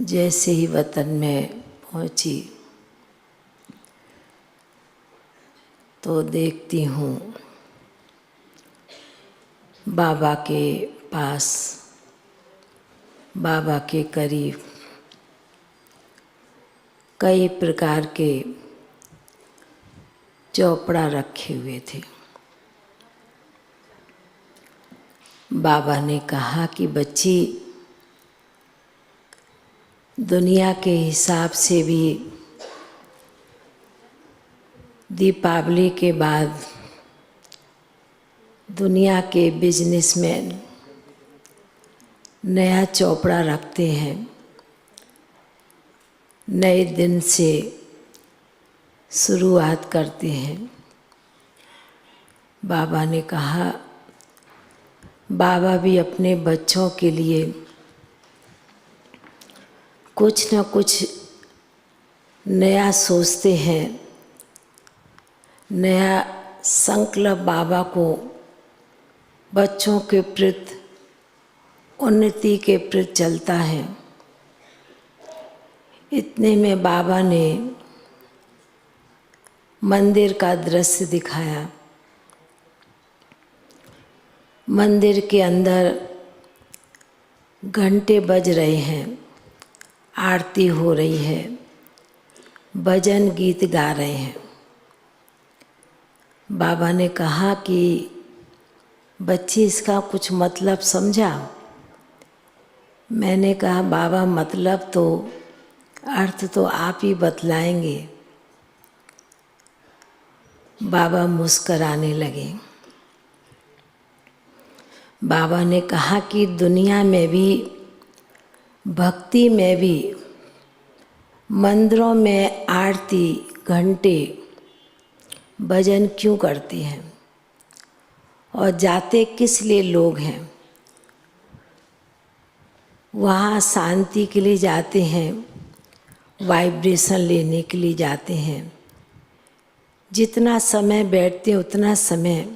जैसे ही वतन में पहुंची तो देखती हूँ बाबा के पास, बाबा के करीब कई प्रकार के चौपड़ा रखे हुए थे। बाबा ने कहा कि बच्ची, दुनिया के हिसाब से भी दीपावली के बाद दुनिया के बिजनेसमैन नया चौपड़ा रखते हैं, नए दिन से शुरुआत करते हैं। बाबा ने कहा, बाबा भी अपने बच्चों के लिए कुछ न कुछ नया सोचते हैं, नया संकल्प बाबा को बच्चों के प्रति, उन्नति के प्रति चलता है। इतने में बाबा ने मंदिर का दृश्य दिखाया। मंदिर के अंदर घंटे बज रहे हैं, आरती हो रही है, भजन गीत गा रहे हैं। बाबा ने कहा कि बच्ची, इसका कुछ मतलब समझा? मैंने कहा, बाबा मतलब तो, अर्थ तो आप ही बतलाएंगे। बाबा मुस्कराने लगे। बाबा ने कहा कि दुनिया में भी, भक्ति में भी, मंदिरों में आरती, घंटे, भजन क्यों करते हैं और जाते किस लिए लोग हैं? वहाँ शांति के लिए जाते हैं, वाइब्रेशन लेने के लिए जाते हैं। जितना समय बैठते हैं उतना समय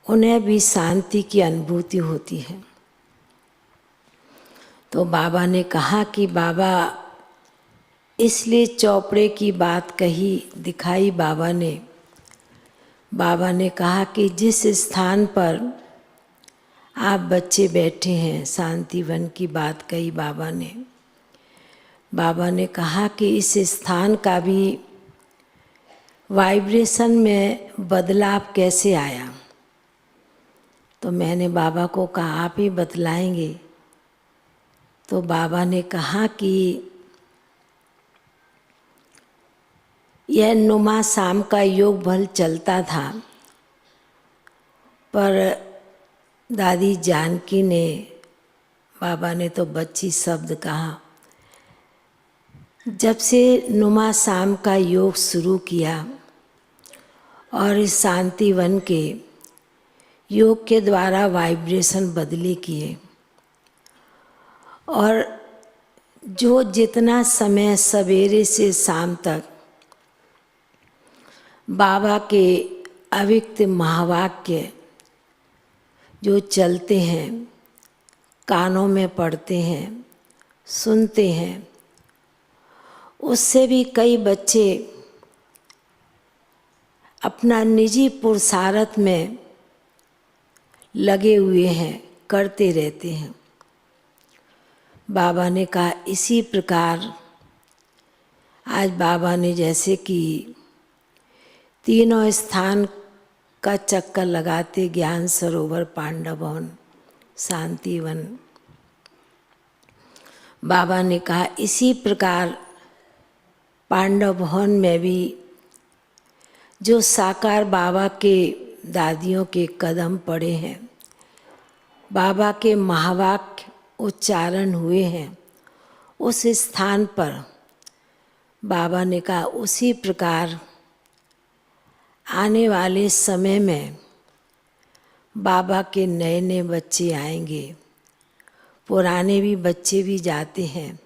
उन्हें भी शांति की अनुभूति होती है। तो बाबा ने कहा कि बाबा, इसलिए चौपड़े की बात कही, दिखाई बाबा ने। बाबा ने कहा कि जिस स्थान पर आप बच्चे बैठे हैं, शांतिवन की बात कही बाबा ने। बाबा ने कहा कि इस स्थान का भी वाइब्रेशन में बदलाव कैसे आया? तो मैंने बाबा को कहा, आप ही बतलाएंगे। तो बाबा ने कहा कि यह नुमा शाम का योग भल चलता था, पर दादी जानकी ने, बाबा ने तो बच्ची शब्द कहा, जब से नुमा शाम का योग शुरू किया और इस शांतिवन के योग के द्वारा वाइब्रेशन बदली किए, और जो जितना समय सवेरे से शाम तक बाबा के अव्यक्त महावाक्य जो चलते हैं, कानों में पड़ते हैं, सुनते हैं, उससे भी कई बच्चे अपना निजी पुरुषार्थ में लगे हुए हैं, करते रहते हैं। बाबा ने कहा, इसी प्रकार आज बाबा ने जैसे कि तीनों स्थान का चक्कर लगाते, ज्ञान सरोवर, पांडव भवन, शांतिवन, बाबा ने कहा इसी प्रकार पांडव भवन में भी जो साकार बाबा के दादियों के कदम पड़े हैं, बाबा के महावाक्य उच्चारण हुए हैं, उस स्थान पर बाबा ने कहा उसी प्रकार आने वाले समय में बाबा के नए नए बच्चे आएंगे, पुराने भी बच्चे भी जाते हैं।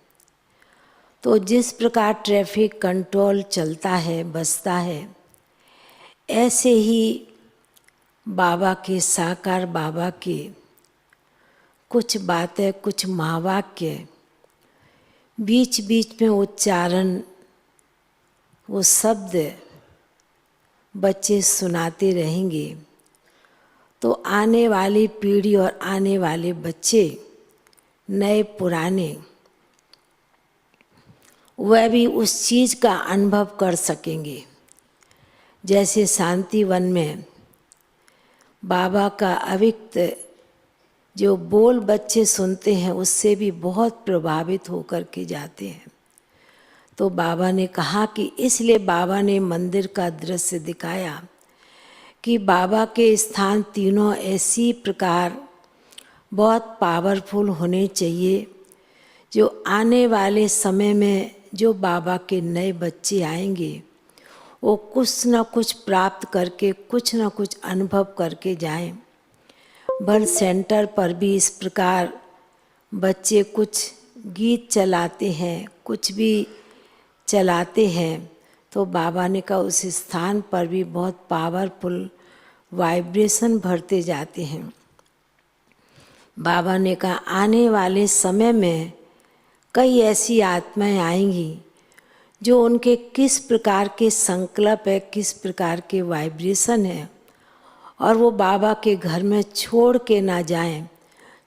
तो जिस प्रकार ट्रैफिक कंट्रोल चलता है, बसता है, ऐसे ही बाबा के, साकार बाबा के कुछ बातें, कुछ महावाक्य बीच बीच में उच्चारण, वो शब्द बच्चे सुनाते रहेंगे तो आने वाली पीढ़ी और आने वाले बच्चे, नए पुराने, वह भी उस चीज़ का अनुभव कर सकेंगे। जैसे शांति वन में बाबा का अव्यक्त जो बोल बच्चे सुनते हैं उससे भी बहुत प्रभावित होकर के जाते हैं। तो बाबा ने कहा कि इसलिए बाबा ने मंदिर का दृश्य दिखाया कि बाबा के स्थान तीनों ऐसी प्रकार बहुत पावरफुल होने चाहिए, जो आने वाले समय में जो बाबा के नए बच्चे आएंगे वो कुछ न कुछ प्राप्त करके, कुछ न कुछ अनुभव करके जाएं। बर्थ सेंटर पर भी इस प्रकार बच्चे कुछ गीत चलाते हैं, कुछ भी चलाते हैं, तो बाबा ने कहा उस स्थान पर भी बहुत पावरफुल वाइब्रेशन भरते जाते हैं। बाबा ने कहा आने वाले समय में कई ऐसी आत्माएं आएंगी जो उनके किस प्रकार के संकल्प है, किस प्रकार के वाइब्रेशन है, और वो बाबा के घर में छोड़ के ना जाएं,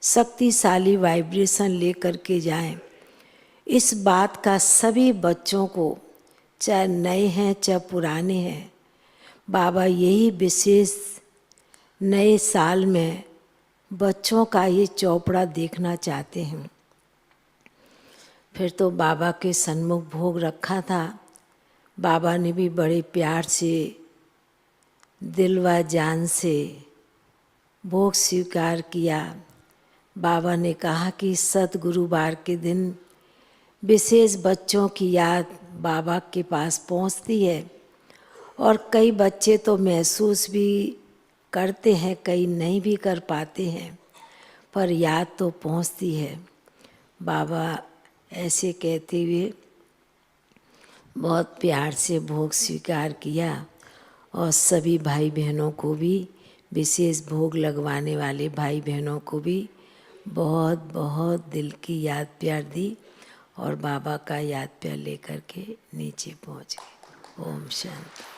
शक्तिशाली वाइब्रेशन लेकर के जाएं। इस बात का सभी बच्चों को, चाहे नए हैं चाहे पुराने हैं, बाबा यही विशेष नए साल में बच्चों का ये चौपड़ा देखना चाहते हैं। फिर तो बाबा के सन्मुख भोग रखा था। बाबा ने भी बड़े प्यार से, दिल व जान से भोग स्वीकार किया। बाबा ने कहा कि सद्गुरुवार के दिन विशेष बच्चों की याद बाबा के पास पहुंचती है, और कई बच्चे तो महसूस भी करते हैं, कई नहीं भी कर पाते हैं, पर याद तो पहुंचती है। बाबा ऐसे कहते हुए बहुत प्यार से भोग स्वीकार किया, और सभी भाई बहनों को भी, विशेष भोग लगवाने वाले भाई बहनों को भी बहुत बहुत दिल की याद प्यार दी, और बाबा का याद प्यार लेकर के नीचे पहुंच गए। ओम शांति।